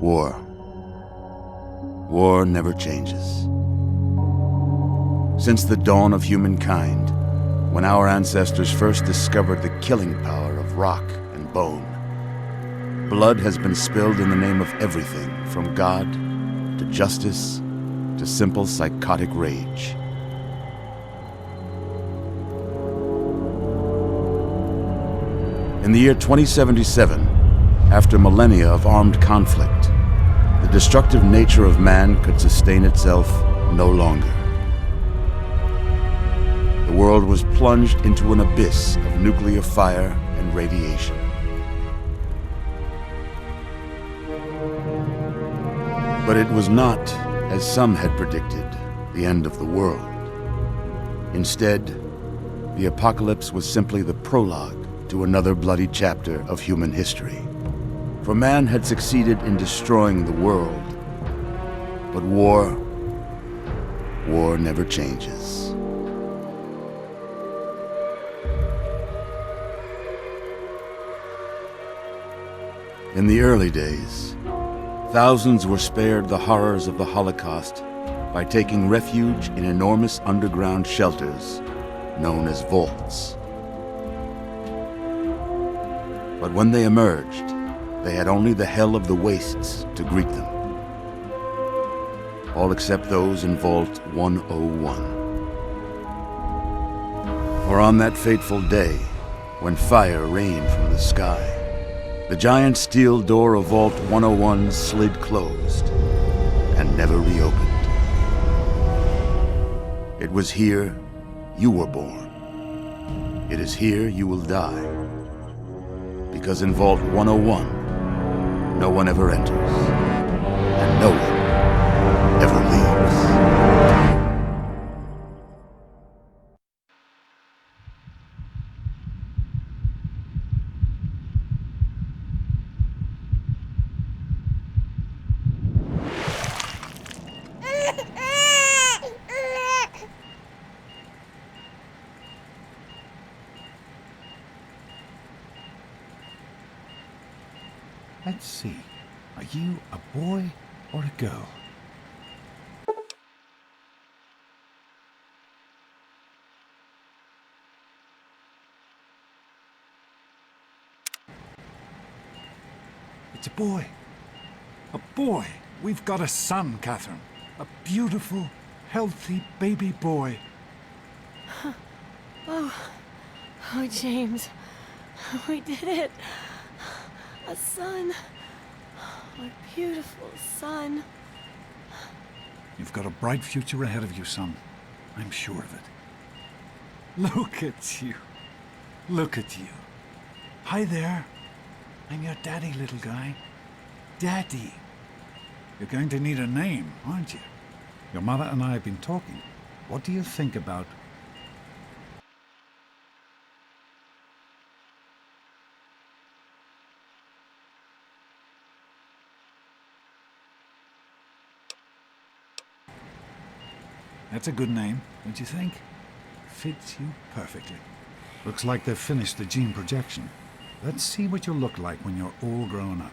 War. War never changes. Since the dawn of humankind, when our ancestors first discovered the killing power of rock and bone, blood has been spilled in the name of everything from God to justice to simple psychotic rage. In the year 2077, after millennia of armed conflict, the destructive nature of man could sustain itself no longer. The world was plunged into an abyss of nuclear fire and radiation. But it was not, as some had predicted, the end of the world. Instead, the apocalypse was simply the prologue to another bloody chapter of human history. For man had succeeded in destroying the world, but war never changes. In the early days, thousands were spared the horrors of the Holocaust by taking refuge in enormous underground shelters known as vaults. But when they emerged, they had only the hell of the wastes to greet them. All except those in Vault 101. For on that fateful day, when fire rained from the sky, the giant steel door of Vault 101 slid closed and never reopened. It was here you were born. It is here you will die. Because in Vault 101, no one ever enters, and no one ever leaves. Let's see. Are you a boy or a girl? It's a boy. A boy. We've got a son, Catherine. A beautiful, healthy baby boy. Oh, James. We did it. A son. My beautiful son. You've got a bright future ahead of you, son. I'm sure of it. Look at you. Look at you. Hi there. I'm your daddy, little guy. Daddy. You're going to need a name, aren't you? Your mother and I have been talking. What do you think about... That's a good name, don't you think? Fits you perfectly. Looks like they've finished the gene projection. Let's see what you'll look like when you're all grown up.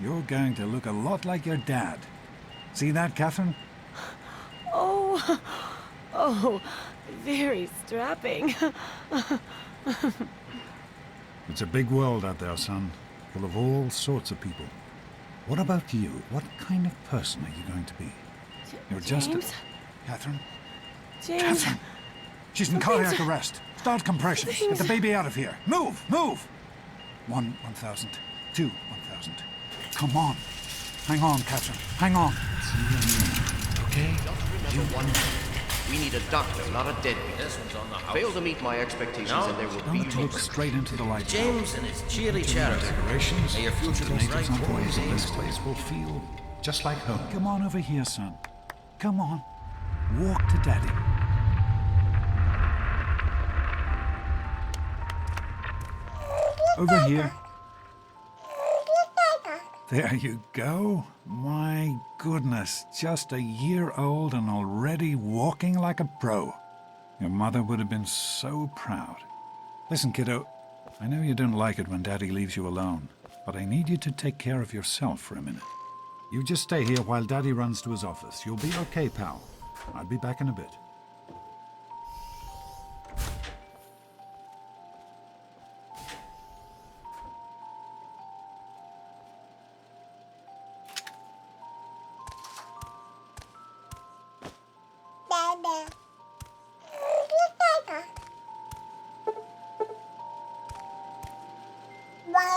You're going to look a lot like your dad. See that, Catherine? Oh, oh, very strapping. It's a big world out there, son, full of all sorts of people. What about you? What kind of person are you going to be? You're just James? Catherine? James. Catherine! She's in cardiac arrest. Start compressions. Get the baby out of here. Move! Move! 1,000. 2, 1,000. Come on. Hang on, Catherine. Hang on. It's you and me. Okay? Just remember one thing. We need a doctor, not a deadbeat. This one's on the house. Fail to meet my expectations No. and there will be Don't look straight into the light. James and his cheery chatter. Decorations. May your future be Tomatoes bright, on boys, and James. this place will feel just like home. Come on over here, son. Come on. Walk to Daddy. Over here. There you go. My goodness, just a year old and already walking like a pro. Your mother would have been so proud. Listen, kiddo, I know you don't like it when Daddy leaves you alone, but I need you to take care of yourself for a minute. You just stay here while Daddy runs to his office. You'll be okay, pal. I'll be back in a bit.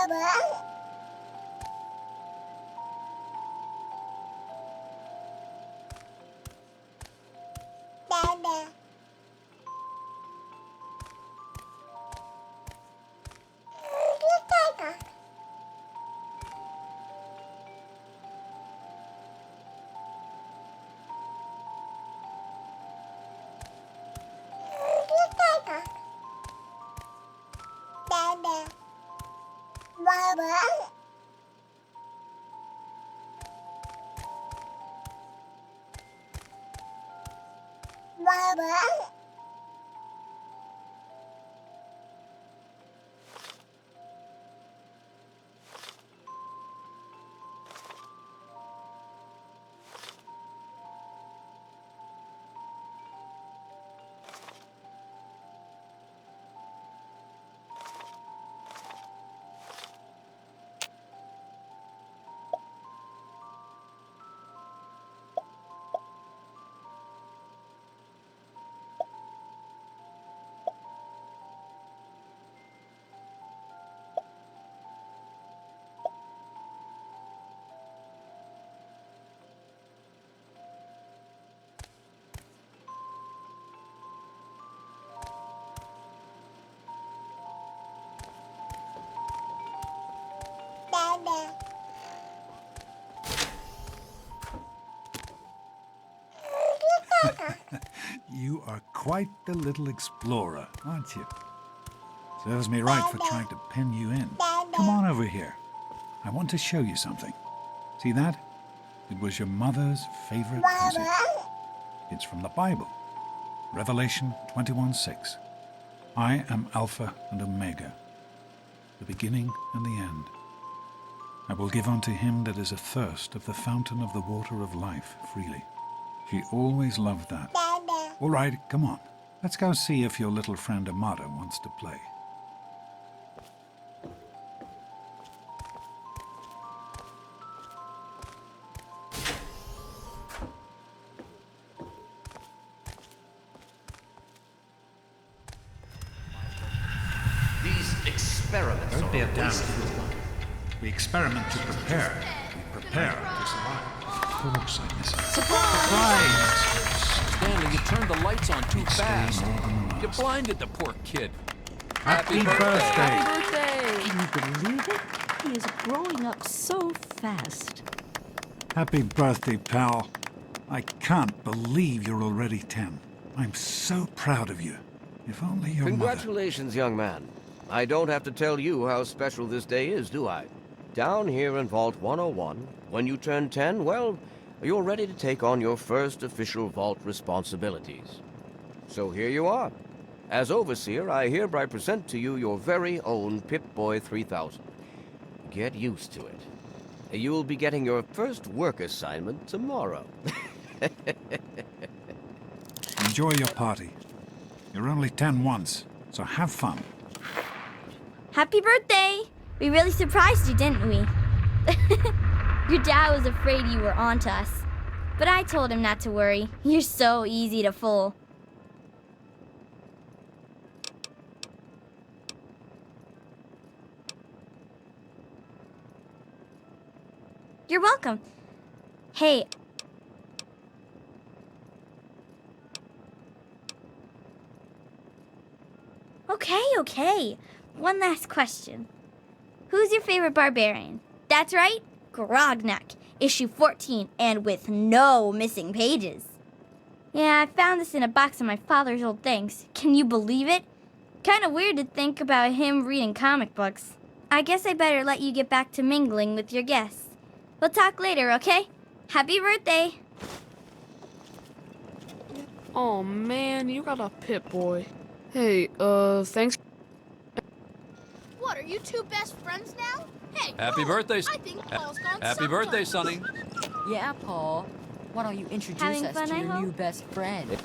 Daddy. You are quite the little explorer, aren't you? Serves me right for trying to pen you in. Come on over here. I want to show you something. See that? It was your mother's favorite puzzle. It's from the Bible. Revelation 21:6. I am Alpha and Omega, the beginning and the end. I will give unto him that is athirst of the fountain of the water of life freely. She always loved that. All right, come on. Let's go see if your little friend Amada wants to play. These experiments Don't be a are damn wasted. fool. We experiment to prepare. We prepare to survive. Of course I miss it. Surprise! Stanley, you turned the lights on too Stay fast. more than You last. blinded the poor kid. Happy birthday! Can you believe it? He is growing up so fast. Happy birthday, pal. I can't believe you're already 10. I'm so proud of you. If only your mother... Congratulations, young man. I don't have to tell you how special this day is, do I? Down here in Vault 101, when you turn 10, well, you're ready to take on your first official Vault responsibilities. So here you are. As Overseer, I hereby present to you your very own Pip-Boy 3000. Get used to it. You'll be getting your first work assignment tomorrow. Enjoy your party. You're only 10 once, so have fun. Happy birthday! We really surprised you, didn't we? Your dad was afraid you were onto us. But I told him not to worry. You're so easy to fool. You're welcome. Hey. Okay. One last question. Who's your favorite barbarian? That's right, Grognak, issue 14, and with no missing pages. Yeah, I found this in a box of my father's old things. Can you believe it? Kinda weird to think about him reading comic books. I guess I better let you get back to mingling with your guests. We'll talk later, okay? Happy birthday! Oh man, you got a Pip-Boy. Hey, thanks. What, are you two best friends now? Hey, Happy Paul, birthday, I think Paul's gone Happy birthday, Sonny. Yeah, Paul. Why don't you introduce Having us fun, to I your hope? new best friend?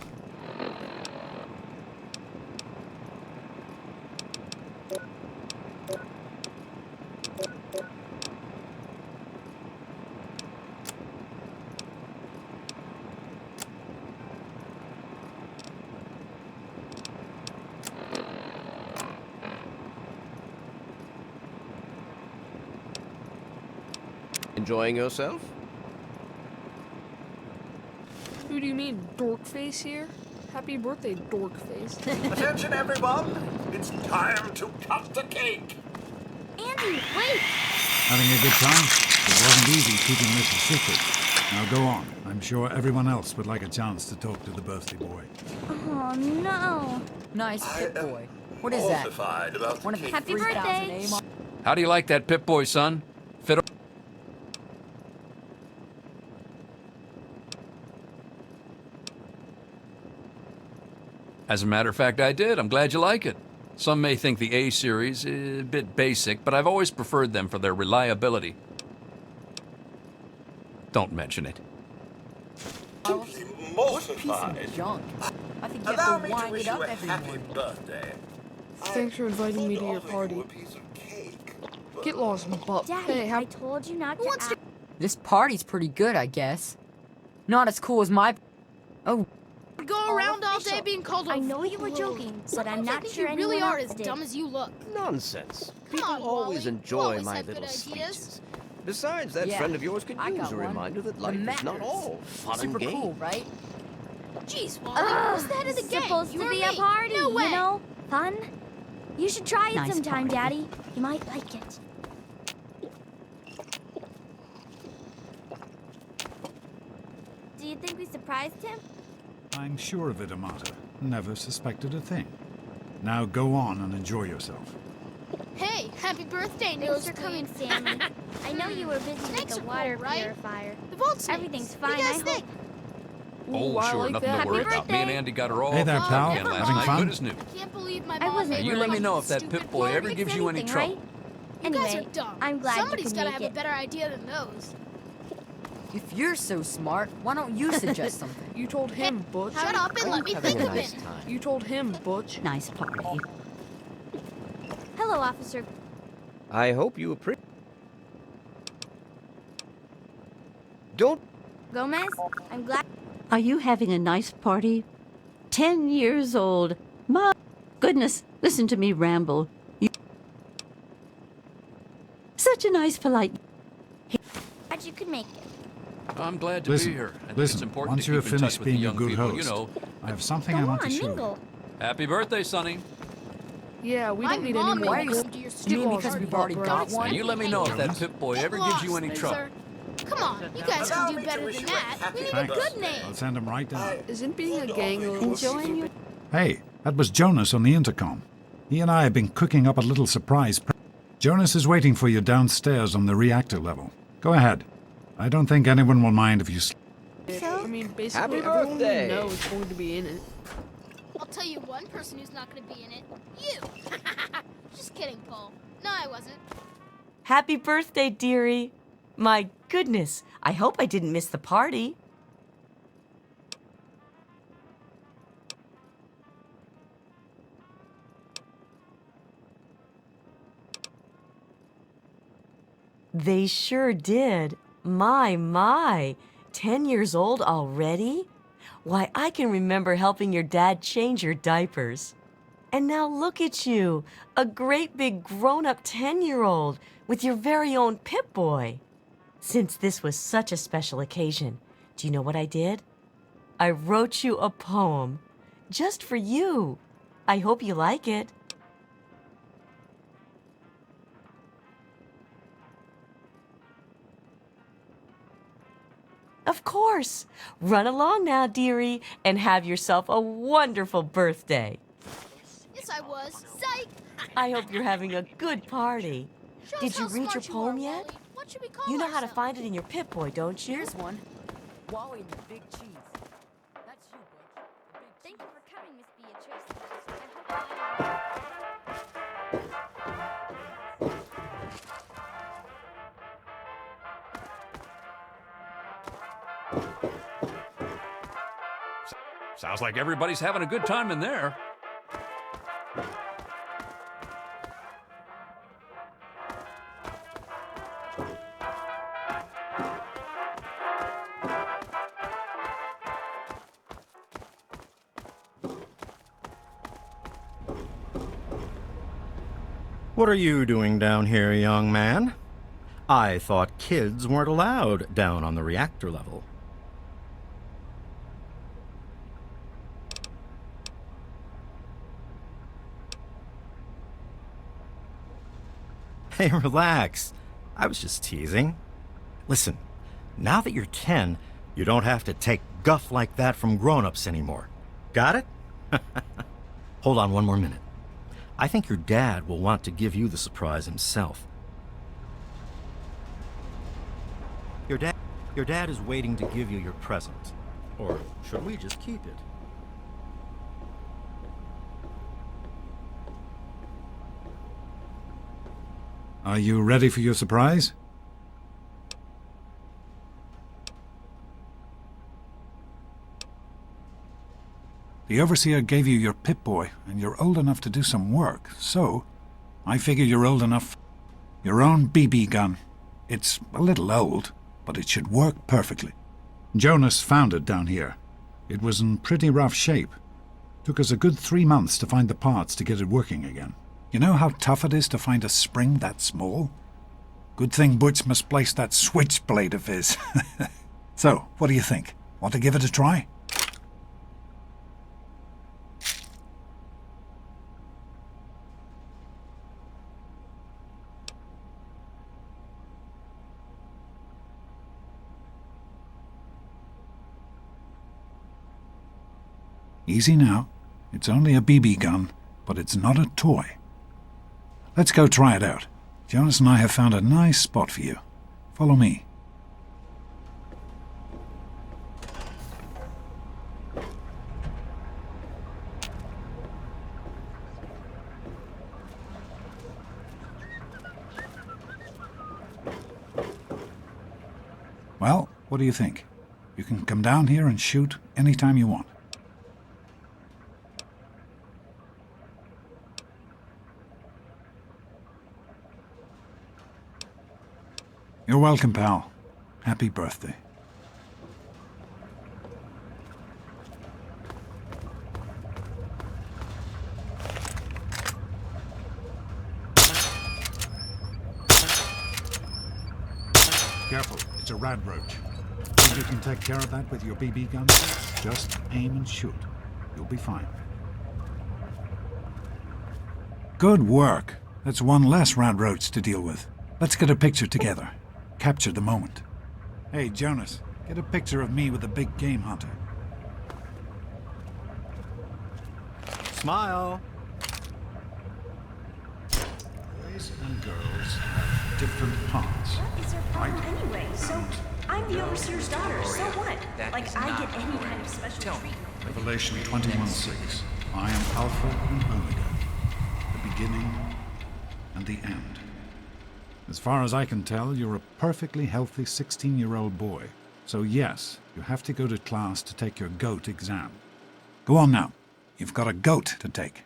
Enjoying yourself? Who do you mean, Dorkface here? Happy birthday, Dorkface. Attention, everyone! It's time to cut the cake! Andy, wait! Having a good time? It wasn't easy keeping this a secret. Now go on. I'm sure everyone else would like a chance to talk to the birthday boy. Oh no! Nice Pip-Boy. What is that? Mortified about One the of the cake. Happy 3,000 birthday. AIM How do you like that Pip-Boy, son? Fit. As a matter of fact, I did. I'm glad you like it. Some may think the A series is a bit basic, but I've always preferred them for their reliability. Don't mention it. Emulsified. Junk. I think you Allow have me to to wind wish it you up a every happy morning. birthday. Thanks for inviting me to your party. Get lost, Bob. Daddy, Hey, I told you not to ask. This party's pretty good, I guess. Not as cool as my... Oh, Go around all day being called a I know you were joking, but I'm Sometimes I not think sure you really anyone are else as did. dumb as you look. Nonsense. Come People on, always Wally. You enjoy always my have good little ideas. speeches. Besides, that Yeah, friend of yours could I use got a one. reminder that The life is not Mackers. all fun super and games. cool, right? Jeez, Wally. Who's the head of the It's gang? supposed You to or be me? a party, No way. you know? Fun. You should try it Nice sometime, party. Daddy. You might like it. Do you think we surprised him? I'm sure of it, Amata. Never suspected a thing. Now go on and enjoy yourself. Hey, happy birthday, Thanks Nose for coming, Queen. Sammy. I know you were busy with Snakes the are water cool, right? purifier. The vault snakes. Everything's What do fine, you I guys hope. think? Oh, I sure, like nothing that. to worry Happy about. Me and birthday. Andy got her all Hey there, fixed pal. again last Having night. fun? Good as new. I can't believe my I mom wasn't made You me let me like know this if that stupid Pip-Boy party. ever gives you any Anything, trouble. right? You guys Anyway, are dumb. I'm glad Somebody's you could gotta make have it. a better idea than those. If you're so smart, why don't you suggest something? You told him, Butch. Shut up and let me Having think a of nice it. time. You told him, Butch. Nice party. Hello, officer. I hope you appreciate. Don't. Gomez, I'm glad. Are you having a nice party? 10 years old. My goodness, listen to me ramble. You... Such a nice, polite... Glad you could make it. I'm glad to Listen, be here. I think listen. it's important Once to you keep have in touch finished with the being a young good people. host, You know, I have something Go I want on, to show mingle. you. happy birthday, Sonny. Yeah, we My don't need mom any more. made me Get come to your You stupid mean because party. we've already got Now, one? you let me know if that Pip-Boy Get ever gives you lost, any trouble. loser. Come on, you guys Allow can me do to better wish than you a that. happy We need a Thanks. good name. I'll send him right down. Isn't being a gang a little Enjoying your... Hey, that was Jonas on the intercom. He and I have been cooking up a little surprise. Jonas is waiting for you downstairs on the reactor level. Go ahead. I don't think anyone will mind if you... I mean, basically Happy everyone birthday. we know is going to be in it. I'll tell you one person who's not going to be in it. You. Just kidding, Paul. No, I wasn't. Happy birthday, dearie. My goodness, I hope I didn't miss the party. They sure did. My. 10 years old already? Why, I can remember helping your dad change your diapers. And now look at you, a great big grown-up 10-year-old with your very own Pip-Boy. Since this was such a special occasion, do you know what I did? I wrote you a poem, just for you. I hope you like it. Of course. Run along now, dearie, and have yourself a wonderful birthday. Yes, I was. Psych! I hope you're having a good party. Show Did us you how read your smart you poem are, yet? Wally. What should we call You know how to ourselves? find it in your Pip-Boy, don't you? Here's one. Wally and the Big Cheese. That's you, Butch. The Big Thank you Cheese. for coming, Miss Beatrice. I hope Sounds like everybody's having a good time in there. What are you doing down here, young man? I thought kids weren't allowed down on the reactor level. Hey, relax. I was just teasing. Listen, now that you're 10, you don't have to take guff like that from grown-ups anymore. Got it? Hold on one more minute. I think your dad will want to give you the surprise himself. Your dad is waiting to give you your present. Or should we just keep it? Are you ready for your surprise? The Overseer gave you your Pip-Boy, and you're old enough to do some work, so I figure you're old enough. Your own BB gun. It's a little old, but it should work perfectly. Jonas found it down here. It was in pretty rough shape. Took us a good 3 months to find the parts to get it working again. You know how tough it is to find a spring that small? Good thing Butch misplaced that switchblade of his. So, what do you think? Want to give it a try? Easy now. It's only a BB gun, but it's not a toy. Let's go try it out. Jonas and I have found a nice spot for you. Follow me. Well, what do you think? You can come down here and shoot anytime you want. You're welcome, pal. Happy birthday. Careful, it's a rad roach. Think you can take care of that with your BB gun? Just aim and shoot. You'll be fine. Good work. That's one less rad roach to deal with. Let's get a picture together. Capture the moment. Hey, Jonas, get a picture of me with the big game hunter. Smile. Boys and girls have different parts. What is your problem anyway? So, I'm the Overseer's daughter, so what? Like, I get any kind of special treatment. Revelation 21:6. I am Alpha and Omega, the beginning and the end. As far as I can tell, you're a perfectly healthy 16-year-old boy. So yes, you have to go to class to take your GOAT exam. Go on now. You've got a GOAT to take.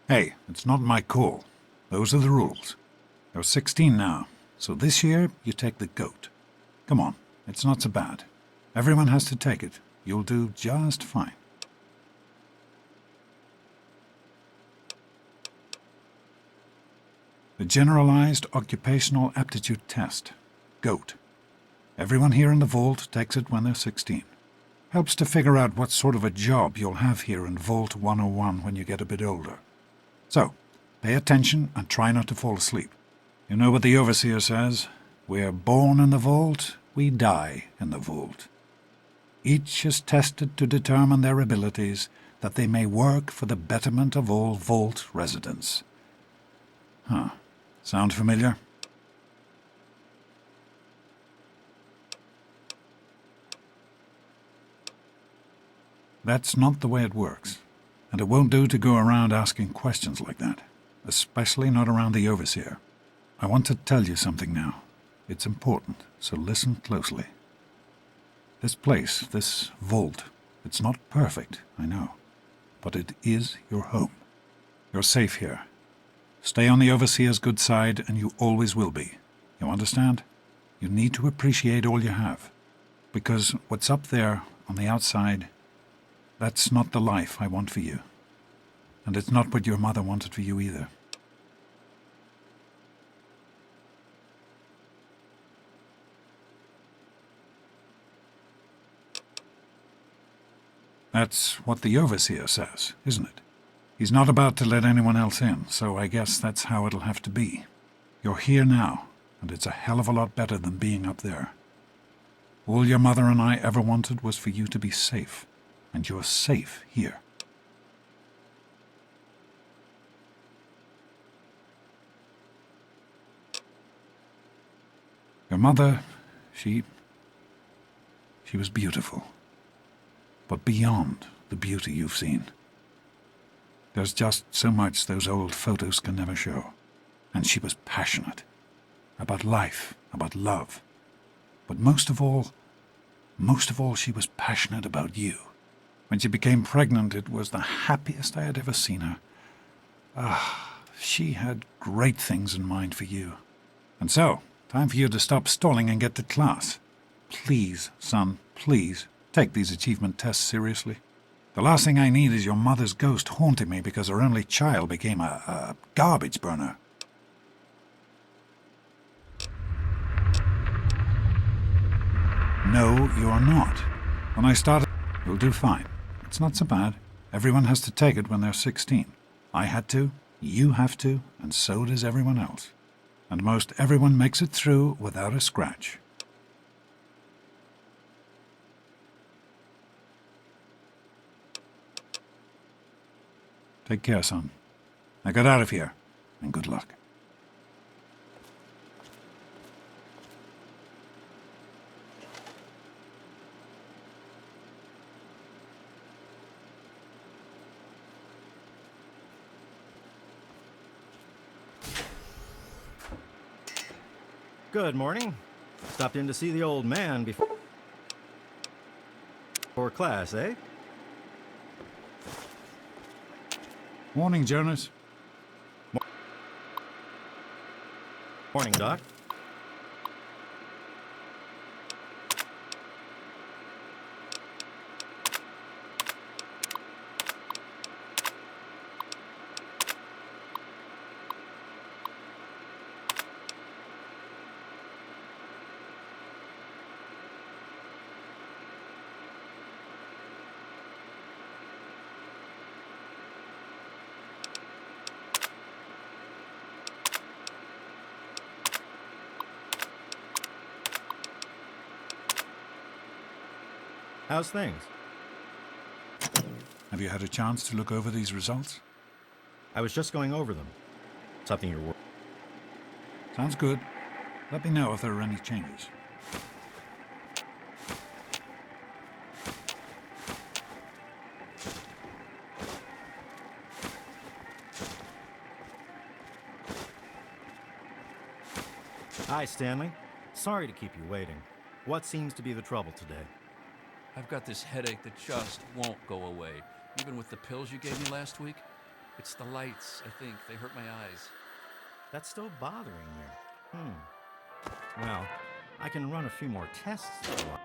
Hey, it's not my call. Those are the rules. You're 16 now, so this year you take the GOAT. Come on, it's not so bad. Everyone has to take it. You'll do just fine. The Generalized Occupational Aptitude Test, GOAT. Everyone here in the Vault takes it when they're 16. Helps to figure out what sort of a job you'll have here in Vault 101 when you get a bit older. So, pay attention and try not to fall asleep. You know what the Overseer says? We're born in the Vault, we die in the Vault. Each is tested to determine their abilities, that they may work for the betterment of all Vault residents. Huh. Sound familiar? That's not the way it works, and it won't do to go around asking questions like that. Especially not around the Overseer. I want to tell you something now. It's important, so listen closely. This place, this vault, it's not perfect, I know, but it is your home. You're safe here. Stay on the Overseer's good side, and you always will be. You understand? You need to appreciate all you have, because what's up there on the outside, that's not the life I want for you. And it's not what your mother wanted for you either. That's what the Overseer says, isn't it? He's not about to let anyone else in, so I guess that's how it'll have to be. You're here now, and it's a hell of a lot better than being up there. All your mother and I ever wanted was for you to be safe, and you're safe here. Your mother, she was beautiful. But beyond the beauty you've seen, there's just so much those old photos can never show. And she was passionate about life, about love. But most of all, she was passionate about you. When she became pregnant, it was the happiest I had ever seen her. She had great things in mind for you. And so, time for you to stop stalling and get to class. Please, son, please, take these achievement tests seriously. The last thing I need is your mother's ghost haunting me because her only child became a garbage burner. No, you're not. When I started, you'll do fine. It's not so bad. Everyone has to take it when they're 16. I had to, you have to, and so does everyone else. And most everyone makes it through without a scratch. Take care, son. Now get out of here, and good luck. Good morning. Stopped in to see the old man before class, eh? Morning, Jonas. Morning, Doc. How's things? Have you had a chance to look over these results? I was just going over them. Something you're... Sounds good. Let me know if there are any changes. Hi, Stanley. Sorry to keep you waiting. What seems to be the trouble today? I've got this headache that just won't go away, even with the pills you gave me last week. It's the lights, I think. They hurt my eyes. That's still bothering you. Well, I can run a few more tests if you want.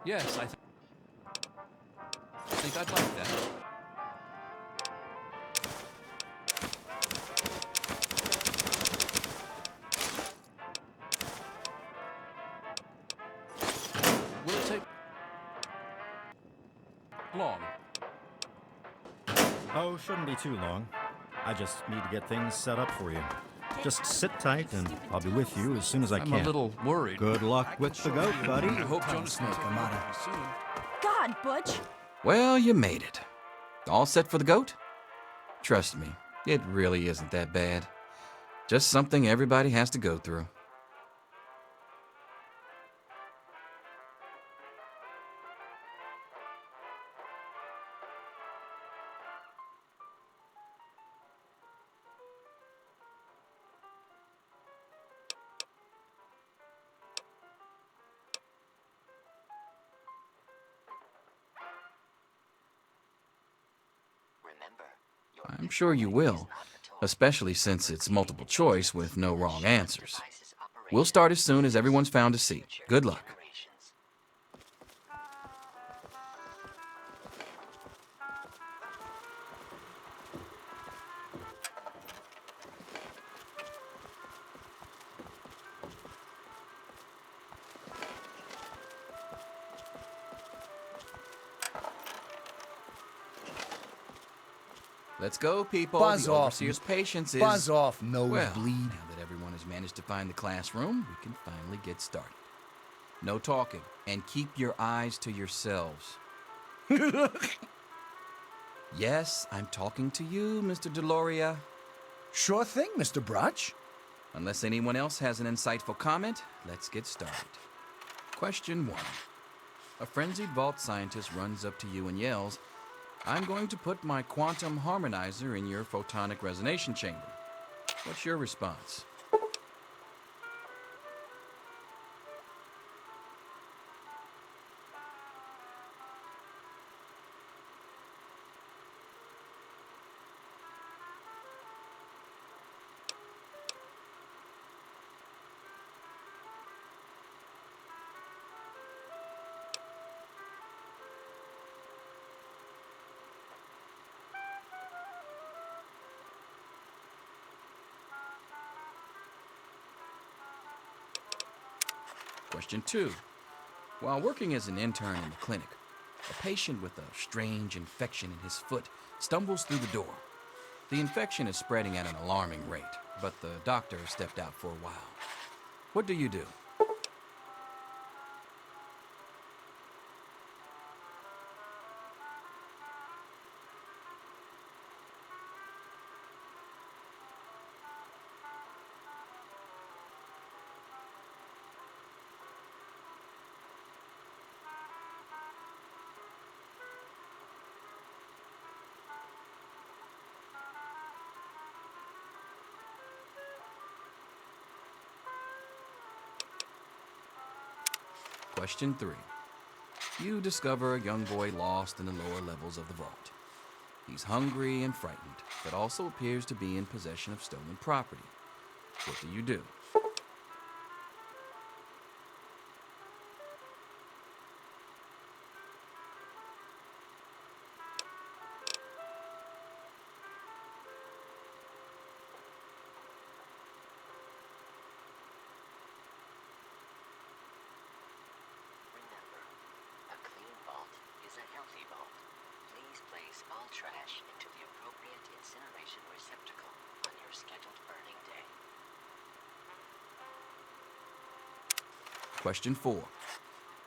Yes, I think I'd like that. Will it take long? Oh, shouldn't be too long. I just need to get things set up for you. Just sit tight, and I'll be with you as soon as I can. I'm a little worried. Good luck with the goat, buddy. I hope Jonas can take me soon. God, Butch. Well, you made it. All set for the goat? Trust me, it really isn't that bad. Just something everybody has to go through. I'm sure you will, especially since it's multiple choice with no wrong answers. We'll start as soon as everyone's found a seat. Good luck. Let's go, people. Buzz the off. overseer's patience is... Buzz off, Well, nosebleed. now that everyone has managed to find the classroom, we can finally get started. No talking, and keep your eyes to yourselves. Yes, I'm talking to you, Mr. Deloria. Sure thing, Mr. Brotch. Unless anyone else has an insightful comment, let's get started. Question 1. A frenzied vault scientist runs up to you and yells, "I'm going to put my quantum harmonizer in your photonic resonation chamber." What's your response? Question 2. While working as an intern in the clinic, a patient with a strange infection in his foot stumbles through the door. The infection is spreading at an alarming rate, but the doctor stepped out for a while. What do you do? Question 3. You discover a young boy lost in the lower levels of the vault. He's hungry and frightened, but also appears to be in possession of stolen property. What do you do? All trash into the appropriate incineration receptacle on your scheduled burning day. Question 4.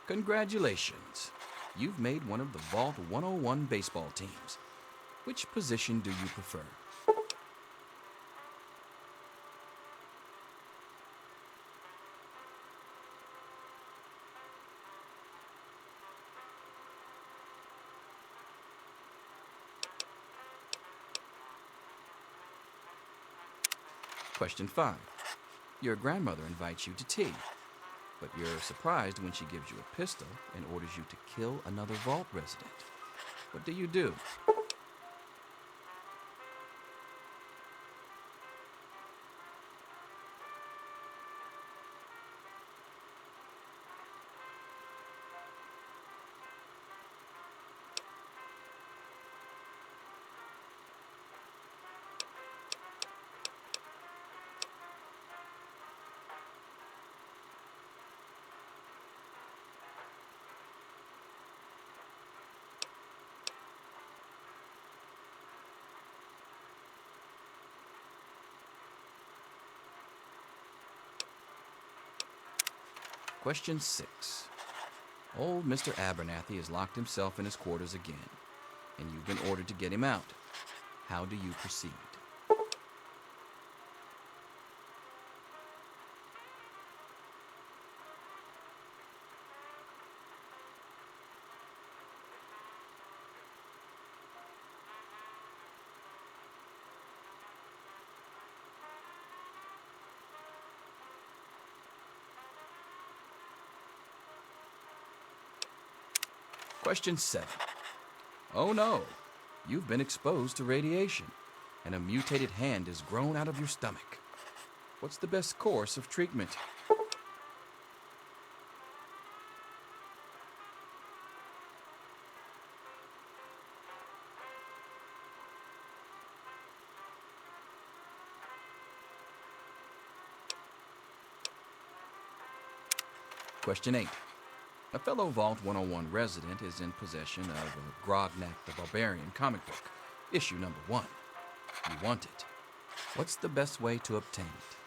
Congratulations. You've made one of the Vault 101 baseball teams. Which position do you prefer? Question 5. Your grandmother invites you to tea, but you're surprised when she gives you a pistol and orders you to kill another vault resident. What do you do? Question 6. Old Mr. Abernathy has locked himself in his quarters again, and you've been ordered to get him out. How do you proceed? Question 7. Oh no, you've been exposed to radiation, and a mutated hand has grown out of your stomach. What's the best course of treatment? Question 8. A fellow Vault 101 resident is in possession of a Grognak the Barbarian comic book, issue number 1. You want it. What's the best way to obtain it?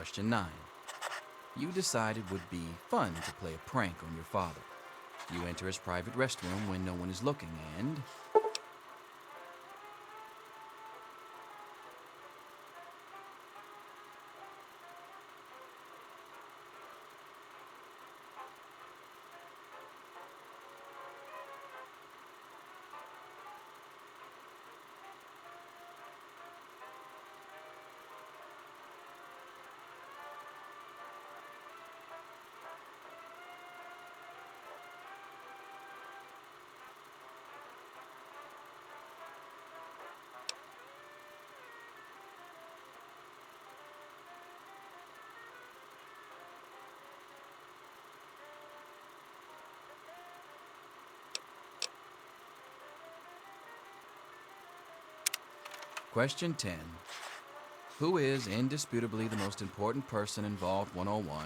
Question 9. You decided it would be fun to play a prank on your father. You enter his private restroom when no one is looking and... Question 10. Who is indisputably the most important person in Vault 101?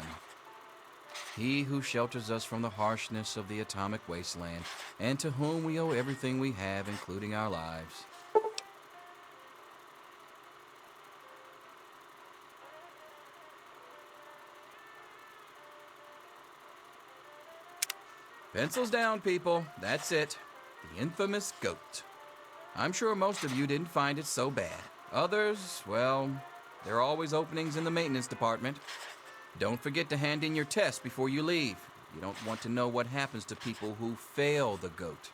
He who shelters us from the harshness of the atomic wasteland, and to whom we owe everything we have, including our lives. Pencils down, people. That's it. The infamous goat. I'm sure most of you didn't find it so bad. Others, well, there are always openings in the maintenance department. Don't forget to hand in your test before you leave. You don't want to know what happens to people who fail the goat.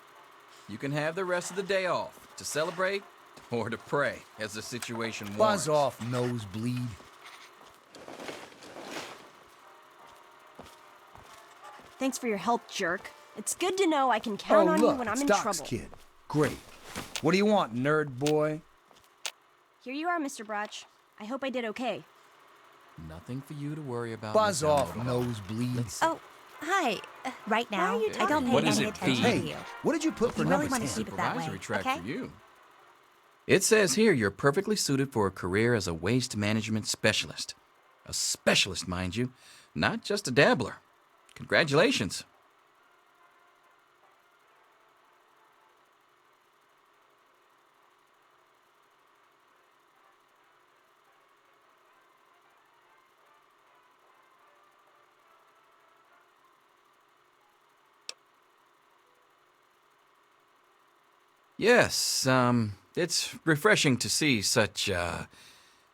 You can have the rest of the day off to celebrate or to pray as the situation warrants. Buzz off, nosebleed. Thanks for your help, jerk. It's good to know I can count on you when I'm in Doc's trouble. kid. Great. What do you want, nerd boy? Here you are, Mr. Brotch. I hope I did okay. Nothing for you to worry about. Buzz Miss off, Alamo. nosebleed. Oh, hi. Right now, I don't pay What is any it, attention V? to you. What did you put If for you number really want to 10? keep it that way, Supervisory track okay? for you. It says here you're perfectly suited for a career as a waste management specialist. A specialist, mind you, not just a dabbler. Congratulations. Yes, it's refreshing to see such,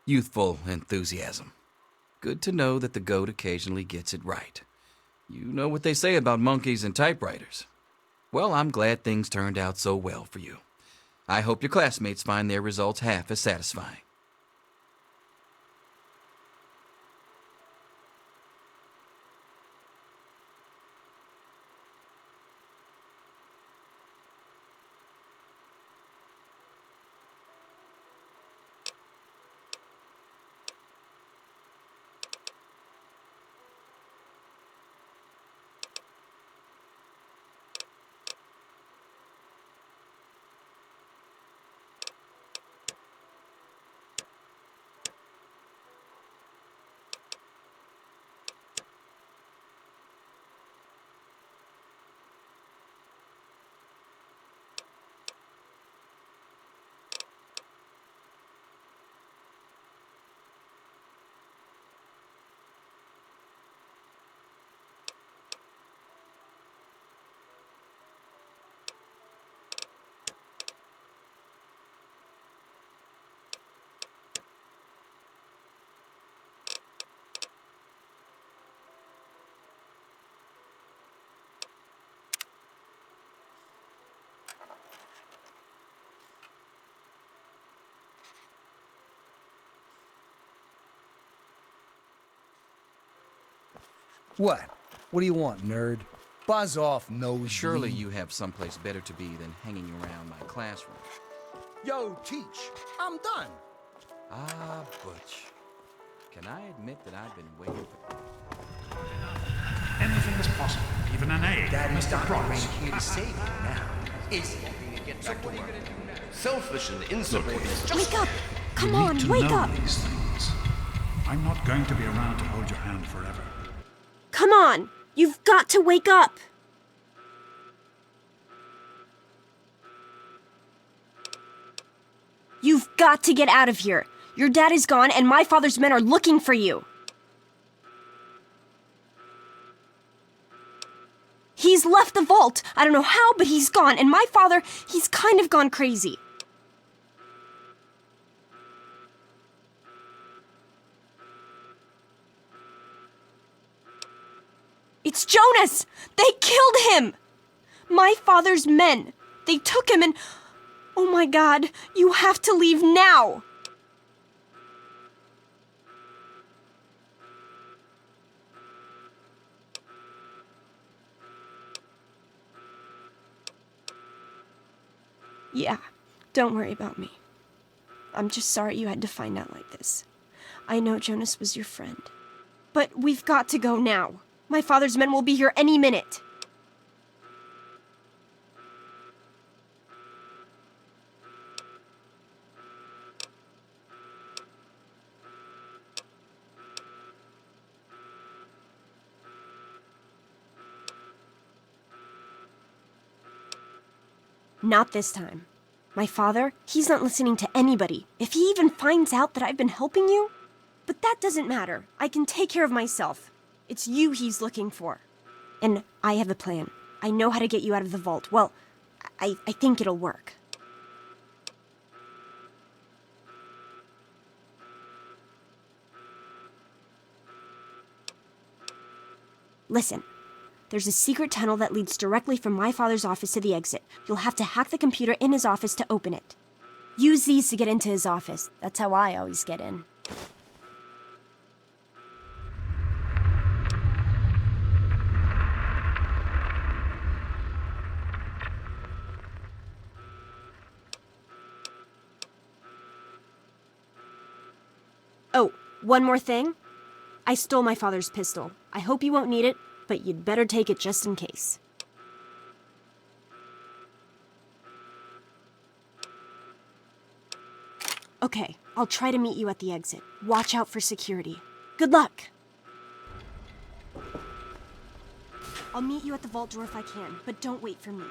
youthful enthusiasm. Good to know that the goat occasionally gets it right. You know what they say about monkeys and typewriters. Well, I'm glad things turned out so well for you. I hope your classmates find their results half as satisfying. What? What do you want, nerd? Buzz off, nosebleed. Surely you have someplace better to be than hanging around my classroom. Yo, teach. I'm done. Ah, Butch. Can I admit that I've been waiting for... Anything is possible, even an A. Daddy's Mr. not Promise. here to save you now, is he? Get back to work. Selfish and insubordinate. Wake up! Come You on, need to wake know up! these things. I'm not going to be around to hold your hand forever. Come on! You've got to wake up! You've got to get out of here. Your dad is gone and my father's men are looking for you. He's left the vault. I don't know how, but he's gone. And my father, he's kind of gone crazy. It's Jonas! They killed him! My father's men. They took him and... Oh my God, you have to leave now! Yeah, don't worry about me. I'm just sorry you had to find out like this. I know Jonas was your friend. But we've got to go now. My father's men will be here any minute. Not this time. My father, he's not listening to anybody. If he even finds out that I've been helping you... But that doesn't matter. I can take care of myself. It's you he's looking for. And I have a plan. I know how to get you out of the vault. Well, I think it'll work. Listen. There's a secret tunnel that leads directly from my father's office to the exit. You'll have to hack the computer in his office to open it. Use these to get into his office. That's how I always get in. Oh, one more thing. I stole my father's pistol. I hope you won't need it, but you'd better take it just in case. Okay, I'll try to meet you at the exit. Watch out for security. Good luck! I'll meet you at the vault door if I can, but don't wait for me.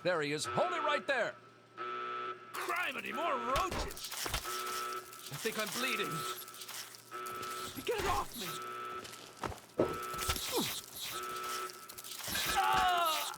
There he is. Hold it right there. Criminy, more roaches! I think I'm bleeding. Get it off me. Ah!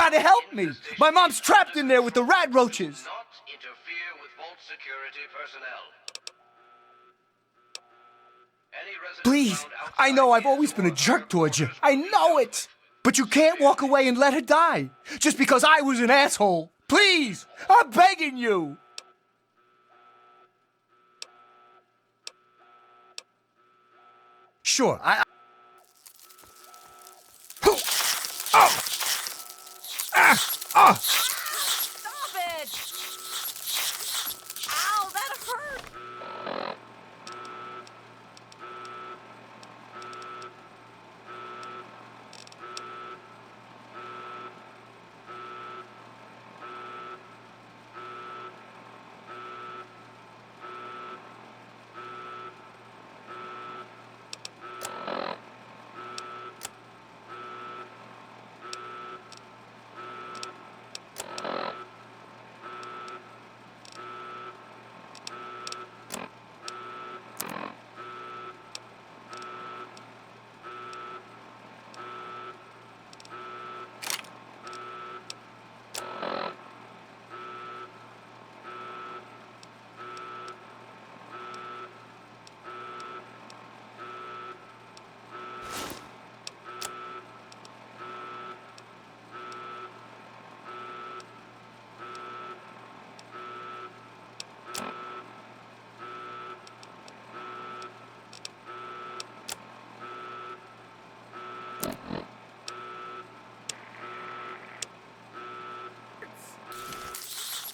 gotta help me. My mom's trapped in there with the rad roaches. Not interfere with vault security personnel. Any resident Please, found outside I know I've his always been a or jerk her towards you. quarters I know it. But you can't walk away and let her die. Just because I was an asshole. Please, I'm begging you. Sure, I... Oh! Ah! Stop it! Ow, that hurt!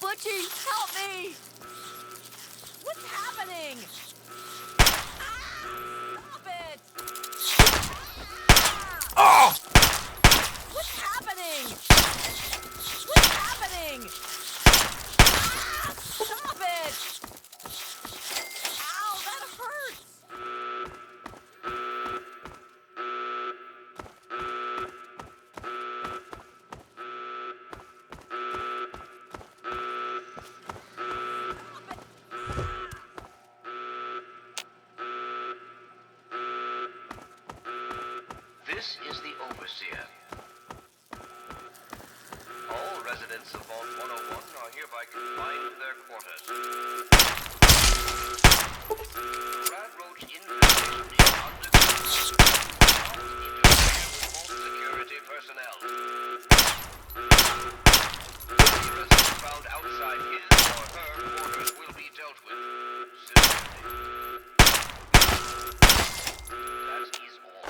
Butchie, help me! What's happening? Stop it! Oh! What's happening? What's happening? Stop it! Ow, that hurts! This is the Overseer. All residents of Vault 101 are hereby confined to their quarters. The Rad Roach infestation is under control. Not interfere with Vault security personnel. Any resident found outside his or her quarters will be dealt with severely. That is all.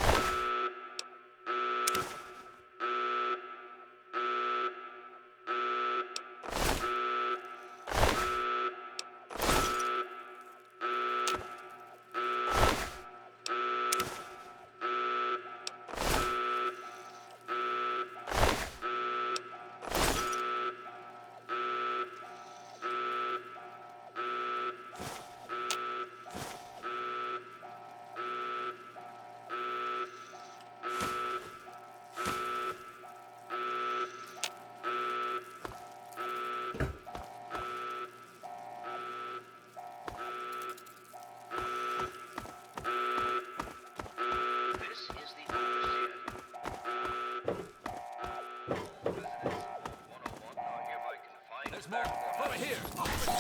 There's more. Over here.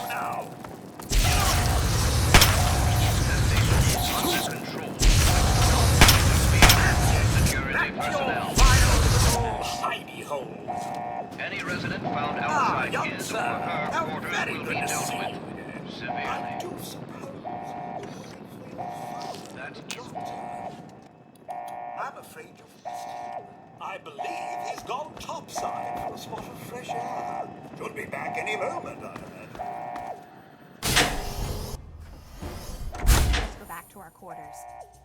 Now. Security personnel. Hidey hole. Any resident found outside his or her quarters will be dealt with severely. That is all. I'm afraid you've missed him. I believe he's gone topside for a spot of fresh air. Should be back any moment, I imagine. Let's go back to our quarters.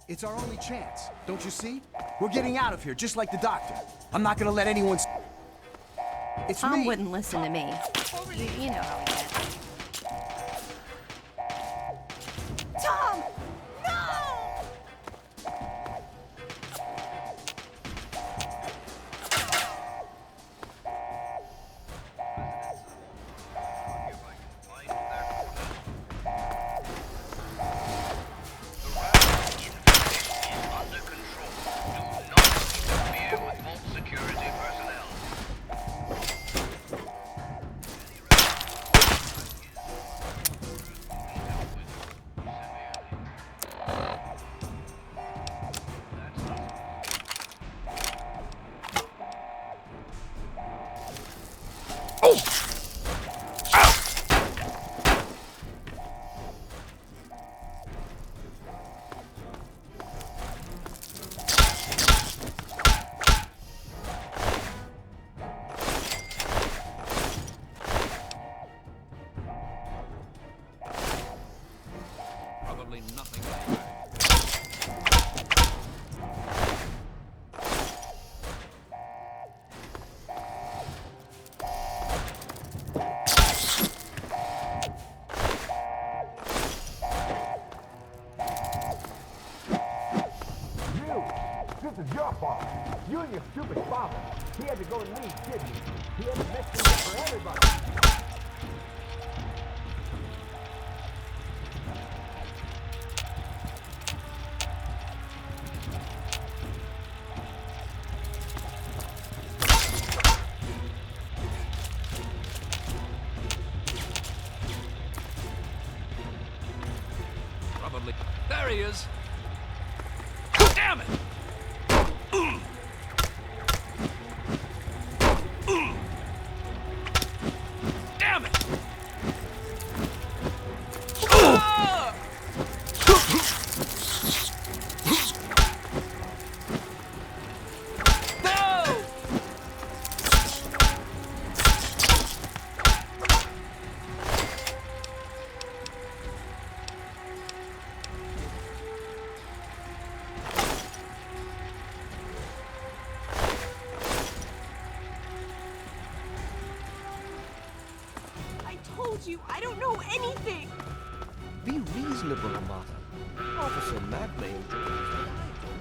It's our only chance, don't you see? We're getting out of here, just like the doctor. I'm not gonna let anyone... It's Tom me. wouldn't listen to me. You know how he is. Tom! No! Security personnel. Absolutely nothing anyway. This is your fault. You and your stupid father. He had to go and leave, didn't he? He had to mess things up for everybody. Probably. There he is. Damn it! Damn it! Ah! No! I told you, I don't know anything! Be reasonable, Amata. Officer Matt may enjoy this, but I don't.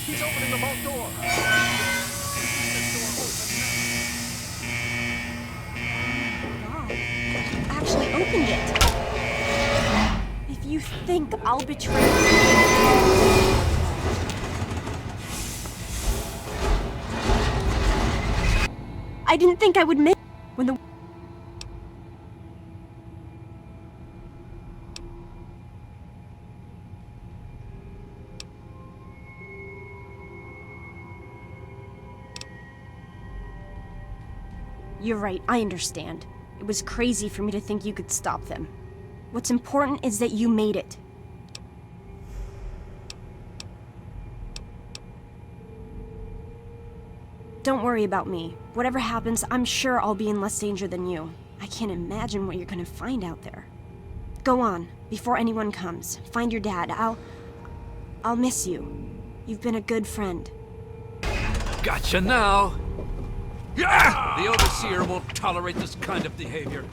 He's opening the vault door! God, you actually opened it. If you think I'll betray you... I didn't think I would make when the... You're right, I understand. It was crazy for me to think you could stop them. What's important is that you made it. Don't worry about me. Whatever happens, I'm sure I'll be in less danger than you. I can't imagine what you're gonna find out there. Go on, before anyone comes. Find your dad. I'll miss you. You've been a good friend. Gotcha now! Yeah! The Overseer won't tolerate this kind of behavior.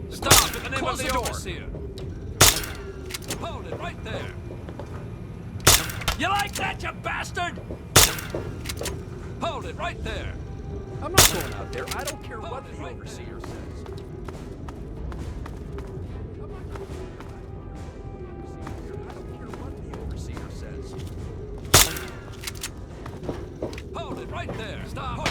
Stop in the name of the Overseer! Hold it right there! You like that, you bastard? Hold it right there! I'm not going out there. I don't care what the Overseer says. Hold it right there! Stop!